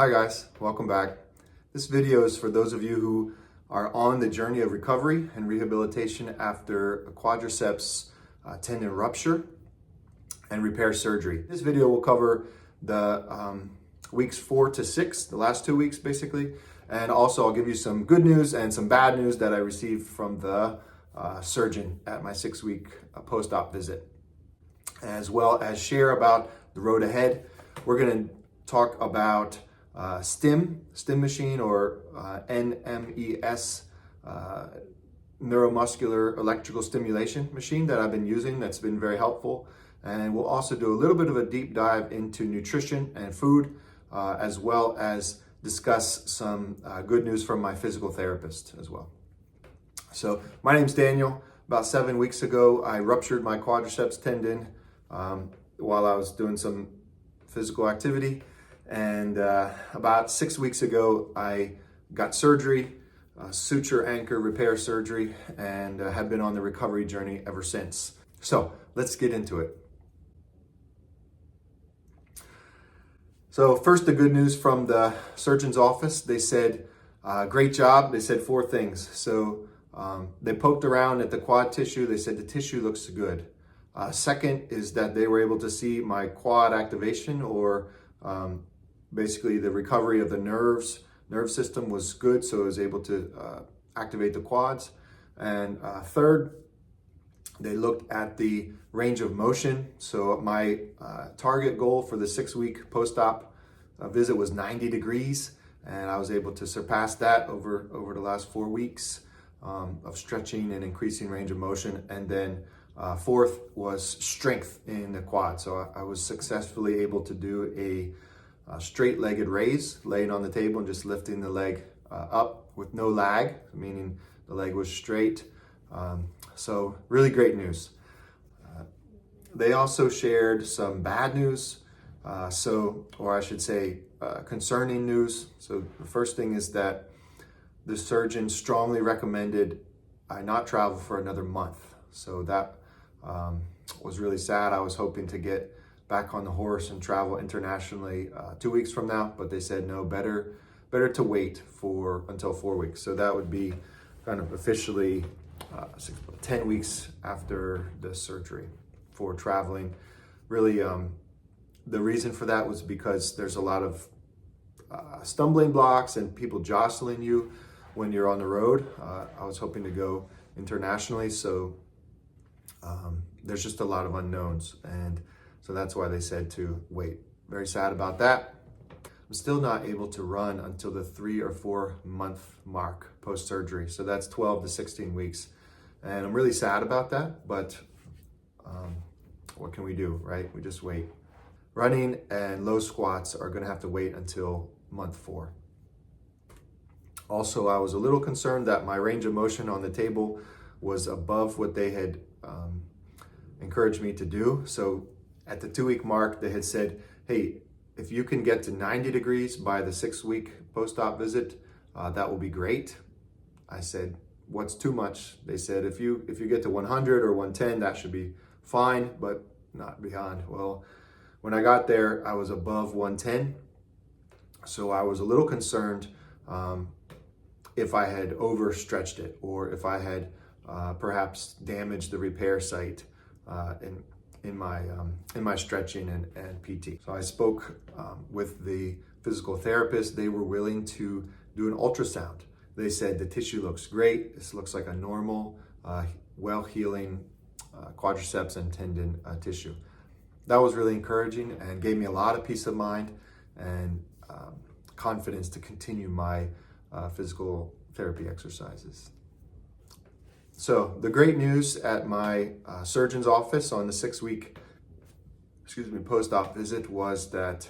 Hi guys, welcome back. This video is for those of you who are on the journey of recovery and rehabilitation after a quadriceps tendon rupture and repair surgery. This video will cover the weeks 4 to 6, the last 2 weeks basically, and also I'll give you some good news and some bad news that I received from the surgeon at my 6-week post-op visit, as well as share about the road ahead. We're going to talk about stim machine, or NMES, neuromuscular electrical stimulation machine that I've been using that's been very helpful. And we'll also do a little bit of a deep dive into nutrition and food, as well as discuss some good news from my physical therapist as well. So my name's Daniel. About 7 weeks ago, I ruptured my quadriceps tendon while I was doing some physical activity. And about 6 weeks ago, I got surgery, suture anchor repair surgery, and have been on the recovery journey ever since. So let's get into it. So first, the good news from the surgeon's office. They said, great job. They said 4 things. So they poked around at the quad tissue. They said the tissue looks good. Second is that they were able to see my quad activation, or basically the recovery of the nerve system was good, so I was able to activate the quads. And third, they looked at the range of motion. So my target goal for the 6-week post-op visit was 90 degrees, and I was able to surpass that over the last 4 weeks of stretching and increasing range of motion. And then fourth was strength in the quad. So I was successfully able to do a straight-legged raise, laying on the table and just lifting the leg up with no lag, meaning the leg was straight. So really great news. They also shared some bad news, or I should say concerning news. So the first thing is that the surgeon strongly recommended I not travel for another month. So that was really sad. I was hoping to get back on the horse and travel internationally 2 weeks from now, but they said no, better to wait until 4 weeks. So that would be kind of officially 10 weeks after the surgery for traveling. Really, the reason for that was because there's a lot of stumbling blocks and people jostling you when you're on the road. I was hoping to go internationally, so there's just a lot of unknowns, and so that's why they said to wait. Very sad about that. I'm still not able to run until the 3 or 4 month mark post-surgery. So that's 12 to 16 weeks. And I'm really sad about that, but what can we do, right? We just wait. Running and low squats are gonna have to wait until month 4. Also, I was a little concerned that my range of motion on the table was above what they had encouraged me to do. So at the 2-week mark, they had said, hey, if you can get to 90 degrees by the 6-week post-op visit, that will be great. I said, what's too much? They said, if you get to 100 or 110, that should be fine, but not beyond. Well, when I got there, I was above 110. So I was a little concerned if I had overstretched it, or if I had perhaps damaged the repair site in my stretching and PT. So I spoke with the physical therapist. They were willing to do an ultrasound. They said the tissue looks great. This looks like a normal, well-healing quadriceps and tendon tissue. That was really encouraging and gave me a lot of peace of mind and confidence to continue my physical therapy exercises. So the great news at my surgeon's office on the 6-week, post-op visit was that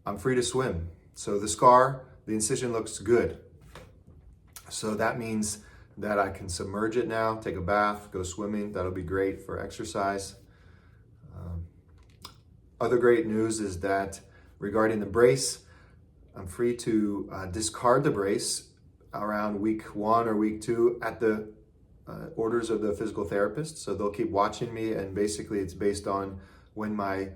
I'm free to swim. So the incision looks good. So that means that I can submerge it now, take a bath, go swimming. That'll be great for exercise. Other great news is that regarding the brace, I'm free to discard the brace around week 1 or week 2 at the orders of the physical therapist. So they'll keep watching me, and basically it's based on when my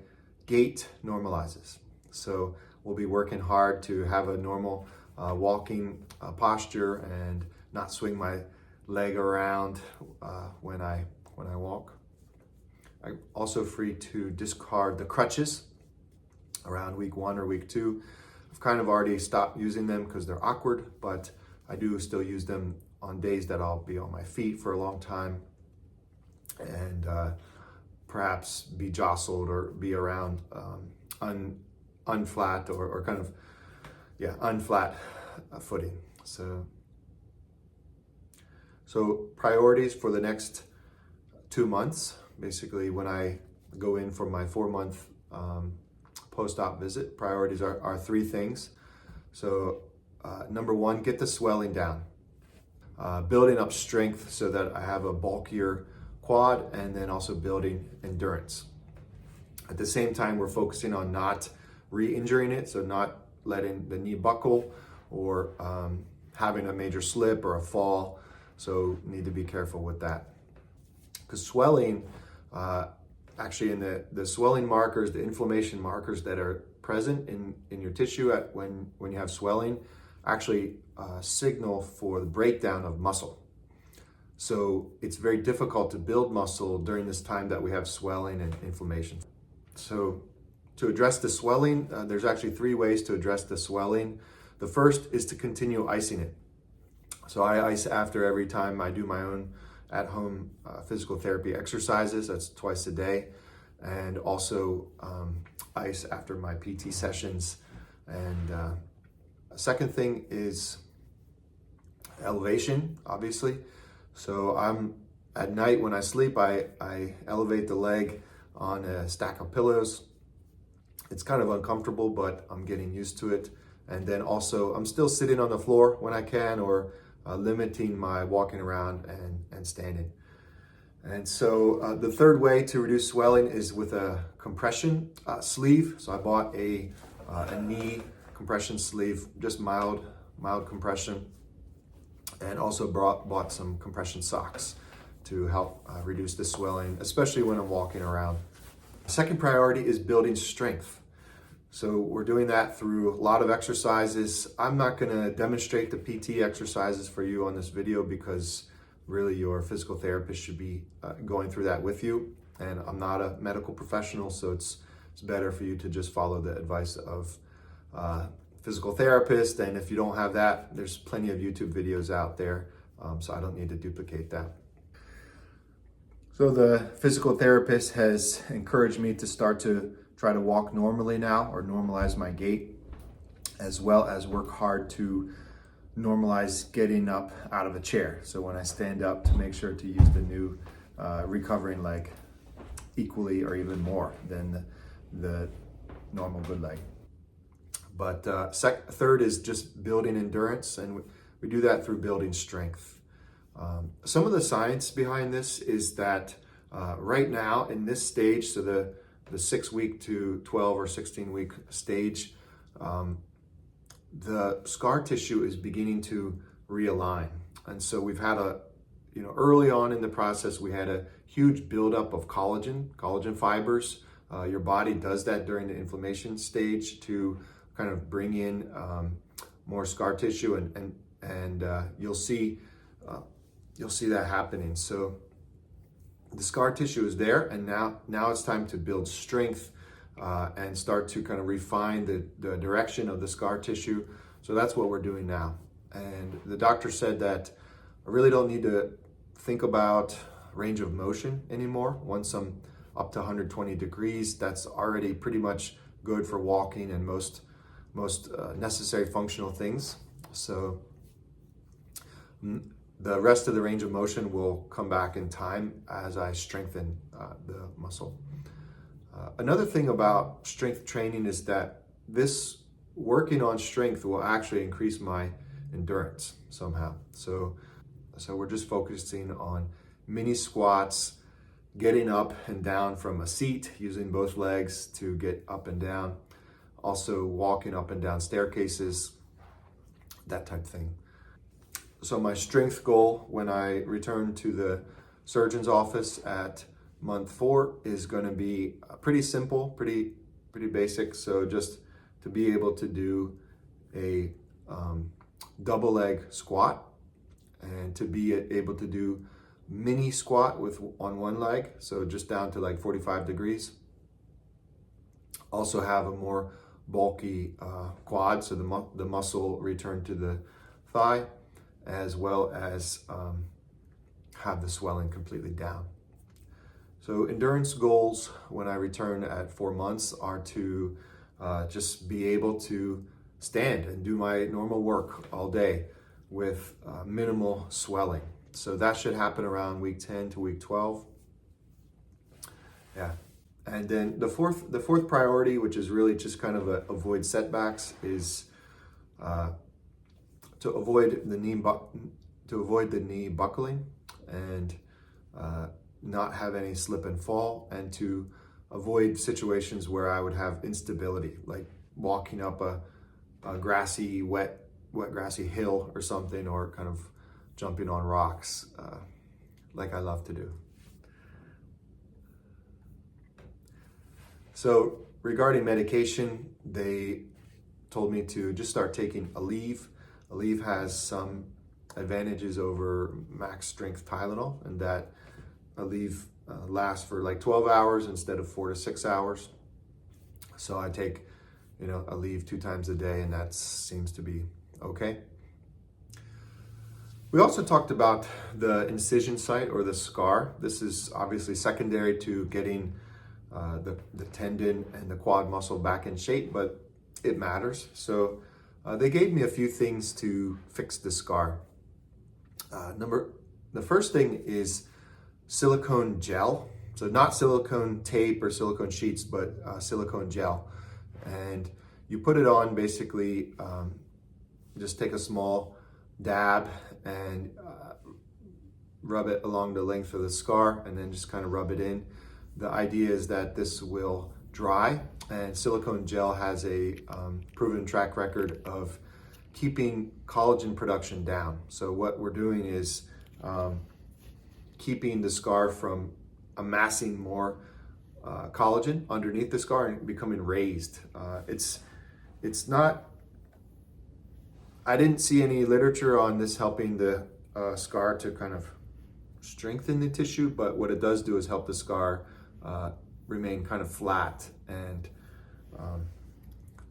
gait normalizes. So will be working hard to have a normal walking posture and not swing my leg around when I walk. I'm also free to discard the crutches around week 1 or week 2. I've kind of already stopped using them because they're awkward, but I do still use them on days that I'll be on my feet for a long time and perhaps be jostled or be around unflat or kind of, unflat footing. So priorities for the next 2 months, basically when I go in for my 4-month post-op visit, priorities are 3 things. So number 1, get the swelling down. Building up strength so that I have a bulkier quad, and then also building endurance. At the same time, we're focusing on not re-injuring it, so not letting the knee buckle or having a major slip or a fall. So need to be careful with that. Because swelling, actually in the swelling markers, the inflammation markers that are present in your tissue when you have swelling, actually signal for the breakdown of muscle. So it's very difficult to build muscle during this time that we have swelling and inflammation. So to address the swelling, there's actually 3 ways to address the swelling. The first is to continue icing it. So I ice after every time I do my own at-home physical therapy exercises. That's twice a day. And also ice after my PT sessions. And second thing is elevation, obviously. So at night when I sleep, I elevate the leg on a stack of pillows. It's kind of uncomfortable, but I'm getting used to it. And then also I'm still sitting on the floor when I can, or limiting my walking around and standing. And so the third way to reduce swelling is with a compression sleeve. So I bought a knee compression sleeve, just mild compression, and also bought some compression socks to help reduce the swelling, especially when I'm walking around. Second priority is building strength. So we're doing that through a lot of exercises. I'm not going to demonstrate the PT exercises for you on this video because really your physical therapist should be going through that with you. And I'm not a medical professional, so it's better for you to just follow the advice of physical therapist. And if you don't have that, there's plenty of YouTube videos out there, so I don't need to duplicate that. So the physical therapist has encouraged me to start to try to walk normally now, or normalize my gait, as well as work hard to normalize getting up out of a chair. So when I stand up, to make sure to use the new recovering leg equally or even more than the normal good leg. But third is just building endurance, and we do that through building strength. Some of the science behind this is that right now in this stage, so the 6-week to 12 or 16-week stage, the scar tissue is beginning to realign. And so we've had early on in the process, we had a huge buildup of collagen fibers. Your body does that during the inflammation stage to kind of bring in more scar tissue, and you'll see that happening. So the scar tissue is there, and now it's time to build strength and start to kind of refine the direction of the scar tissue. So that's what we're doing now. And the doctor said that I really don't need to think about range of motion anymore. Once I'm up to 120 degrees, that's already pretty much good for walking and most necessary functional things. So the rest of the range of motion will come back in time as I strengthen the muscle. Another thing about strength training is that this working on strength will actually increase my endurance somehow. So we're just focusing on mini squats, getting up and down from a seat, using both legs to get up and down. Also walking up and down staircases, that type of thing. So my strength goal when I return to the surgeon's office at month 4 is going to be pretty simple, pretty basic. So just to be able to do a double leg squat, and to be able to do mini squat on one leg, so just down to like 45 degrees. Also have a more bulky quad, so the muscle return to the thigh, as well as have the swelling completely down. So endurance goals when I return at 4 months are to just be able to stand and do my normal work all day with minimal swelling. So that should happen around week 10 to week 12. Yeah. And then the fourth priority, which is really just kind of avoid setbacks, is to avoid the knee buckling, and not have any slip and fall, and to avoid situations where I would have instability, like walking up a grassy, wet grassy hill or something, or kind of jumping on rocks like I love to do. So regarding medication, they told me to just start taking Aleve. Aleve has some advantages over max strength Tylenol, and that Aleve lasts for like 12 hours instead of 4 to 6 hours. So I take, Aleve 2 times a day, and that seems to be okay. We also talked about the incision site, or the scar. This is obviously secondary to getting the tendon and the quad muscle back in shape, but it matters. So they gave me a few things to fix the scar. The first thing is silicone gel. So not silicone tape or silicone sheets, but silicone gel. And you put it on, basically, just take a small dab and rub it along the length of the scar, and then just kind of rub it in. The idea is that this will dry, and silicone gel has a proven track record of keeping collagen production down. So what we're doing is keeping the scar from amassing more collagen underneath the scar and becoming raised. It's not, I didn't see any literature on this helping the scar to kind of strengthen the tissue, but what it does do is help the scar remain kind of flat and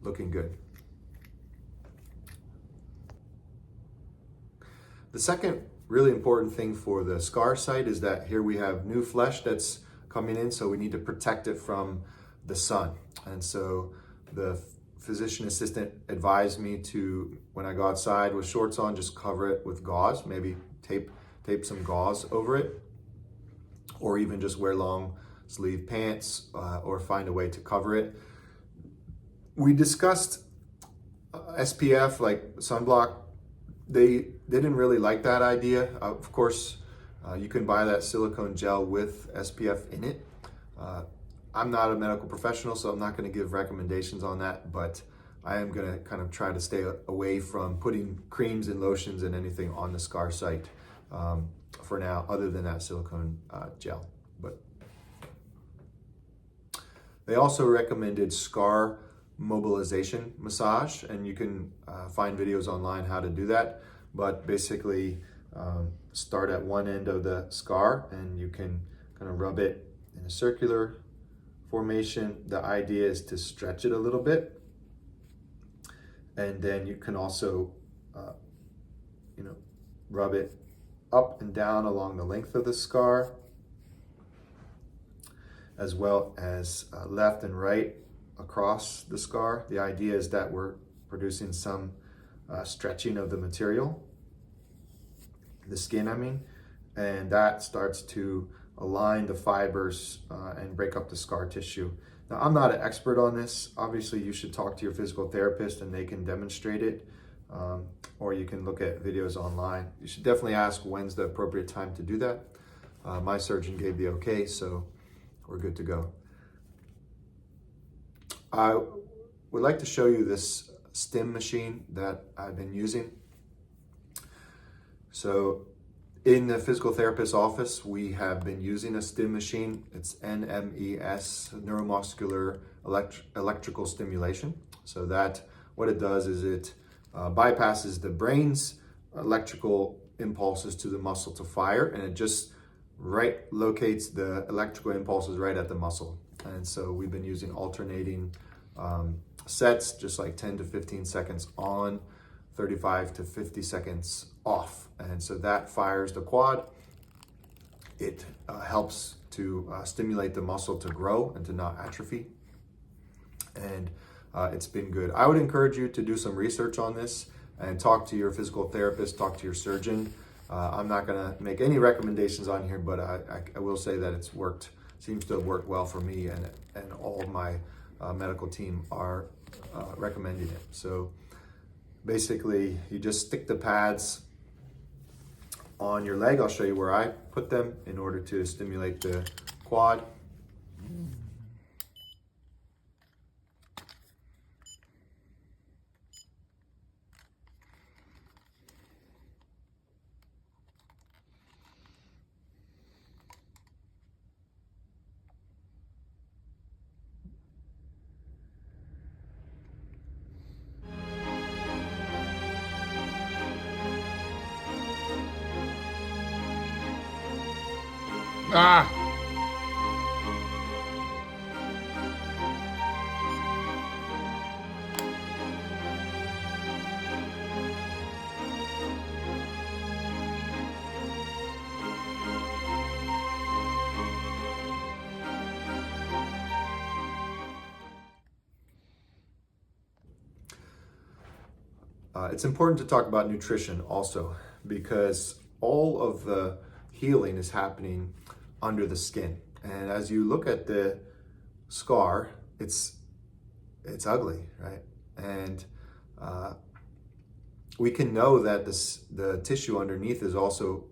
looking good. The second really important thing for the scar site is that here we have new flesh that's coming in, so we need to protect it from the sun. And so the physician assistant advised me to, when I go outside with shorts on, just cover it with gauze, maybe tape some gauze over it, or even just wear long sleeve pants, or find a way to cover it. We discussed SPF, like sunblock. They didn't really like that idea. Of course, you can buy that silicone gel with SPF in it. I'm not a medical professional, so I'm not going to give recommendations on that, but I am going to kind of try to stay away from putting creams and lotions and anything on the scar site for now, other than that silicone gel. But they also recommended scar mobilization massage, and you can find videos online how to do that. But basically, start at one end of the scar, and you can kind of rub it in a circular formation. The idea is to stretch it a little bit, and then you can also rub it up and down along the length of the scar, as well as left and right across the scar. The idea is that we're producing some stretching of the material, the skin, and that starts to align the fibers and break up the scar tissue. Now, I'm not an expert on this. Obviously, you should talk to your physical therapist and they can demonstrate it, or you can look at videos online. You should definitely ask when's the appropriate time to do that. My surgeon gave the okay, so we're good to go. I would like to show you this stim machine that I've been using. So in the physical therapist's office, we have been using a stim machine. It's NMES, neuromuscular electrical stimulation. So that what it does is it bypasses the brain's electrical impulses to the muscle to fire, and it just locates the electrical impulses right at the muscle. And so we've been using alternating sets, just like 10 to 15 seconds on, 35 to 50 seconds off. And so that fires the quad. It helps to stimulate the muscle to grow and to not atrophy. And it's been good. I would encourage you to do some research on this and talk to your physical therapist, talk to your surgeon. I'm not going to make any recommendations on here, but I will say that it's worked, seems to have worked well for me, and all of my medical team are recommending it. So basically, you just stick the pads on your leg. I'll show you where I put them in order to stimulate the quad. Ah! It's important to talk about nutrition also, because all of the healing is happening under the skin. And as you look at the scar, it's ugly, right? And we can know that the tissue underneath is also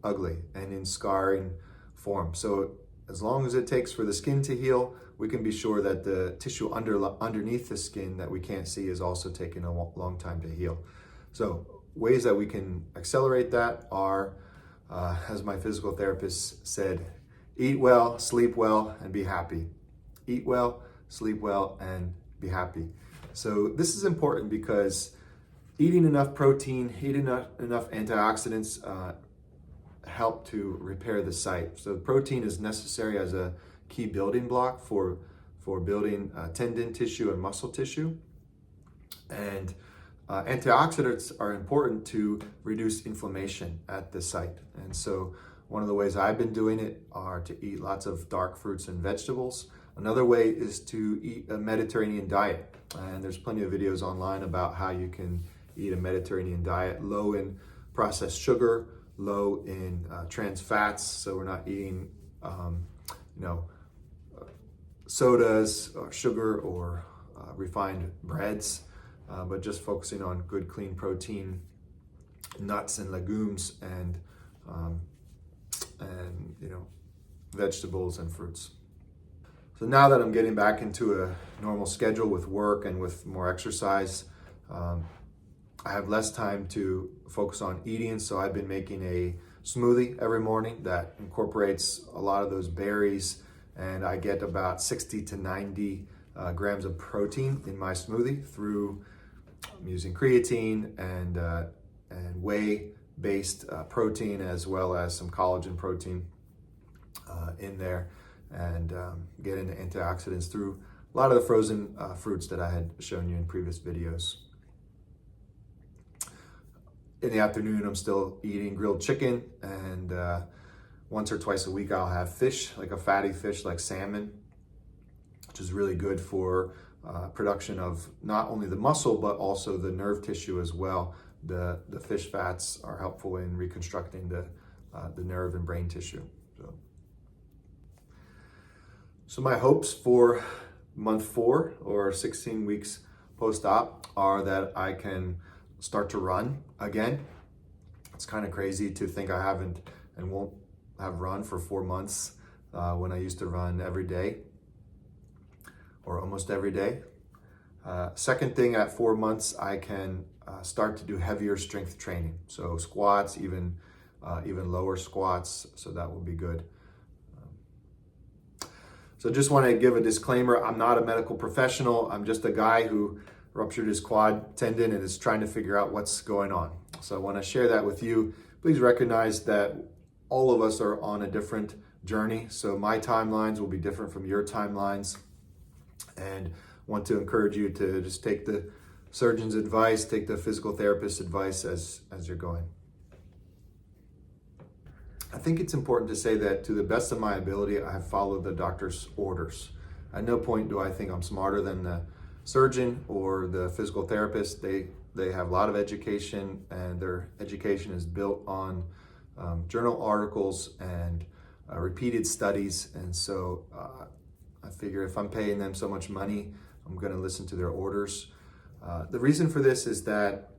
ugly and in scarring form. So as long as it takes for the skin to heal, we can be sure that the tissue underneath the skin that we can't see is also taking a long time to heal. So ways that we can accelerate that are, as my physical therapist said, eat well, sleep well, and be happy. Eat well, sleep well, and be happy. So this is important because eating enough protein, eating enough antioxidants help to repair the site. So protein is necessary as a key building block for building tendon tissue and muscle tissue. And antioxidants are important to reduce inflammation at the site. And so one of the ways I've been doing it are to eat lots of dark fruits and vegetables. Another way is to eat a Mediterranean diet. And there's plenty of videos online about how you can eat a Mediterranean diet, low in processed sugar, low in trans fats. So we're not eating, sodas or sugar or refined breads, but just focusing on good, clean protein, nuts and legumes, and vegetables and fruits. So now that I'm getting back into a normal schedule with work and with more exercise, I have less time to focus on eating. So I've been making a smoothie every morning that incorporates a lot of those berries, and I get about 60 to 90 grams of protein in my smoothie through using creatine and whey-based protein, as well as some collagen protein in there, and get into antioxidants through a lot of the frozen fruits that I had shown you in previous videos. In the afternoon, I'm still eating grilled chicken, and once or twice a week I'll have fish, like a fatty fish like salmon, which is really good for production of not only the muscle but also the nerve tissue as well. The fish fats are helpful in reconstructing the nerve and brain tissue. So my hopes for month 4 or 16 weeks post-op are that I can start to run again. It's kind of crazy to think I haven't and won't have run for 4 months when I used to run every day or almost every day. Second thing, at 4 months, I can start to do heavier strength training. So squats, even lower squats, so that will be good. So just want to give a disclaimer. I'm not a medical professional. I'm just a guy who ruptured his quad tendon and is trying to figure out what's going on. So I want to share that with you. Please recognize that all of us are on a different journey. So my timelines will be different from your timelines, and want to encourage you to just take the surgeon's advice, take the physical therapist's advice as you're going. I think it's important to say that to the best of my ability, I have followed the doctor's orders. At no point do I think I'm smarter than the surgeon or the physical therapist. They have a lot of education, and their education is built on journal articles and repeated studies. And so I figure if I'm paying them so much money, I'm going to listen to their orders. The reason for this is that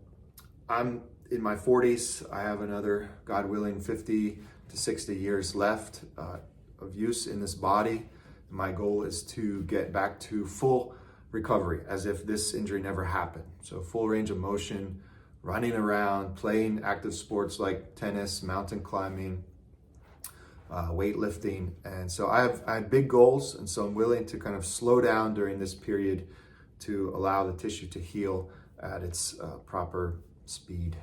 I'm in my 40s. I have another, God willing, 50 to 60 years left of use in this body. My goal is to get back to full recovery, as if this injury never happened. So full range of motion, running around, playing active sports like tennis, mountain climbing, weightlifting. And so I have big goals, and so I'm willing to kind of slow down during this period to allow the tissue to heal at its proper speed.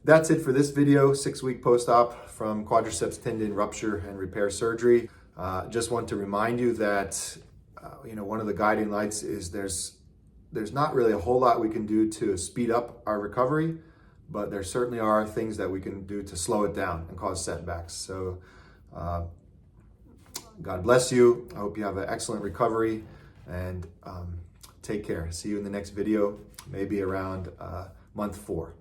That's it for this video, 6-week post-op from quadriceps tendon rupture and repair surgery. Just want to remind you that one of the guiding lights is there's not really a whole lot we can do to speed up our recovery, but there certainly are things that we can do to slow it down and cause setbacks. So God bless you. I hope you have an excellent recovery, and take care. See you in the next video, maybe around month 4.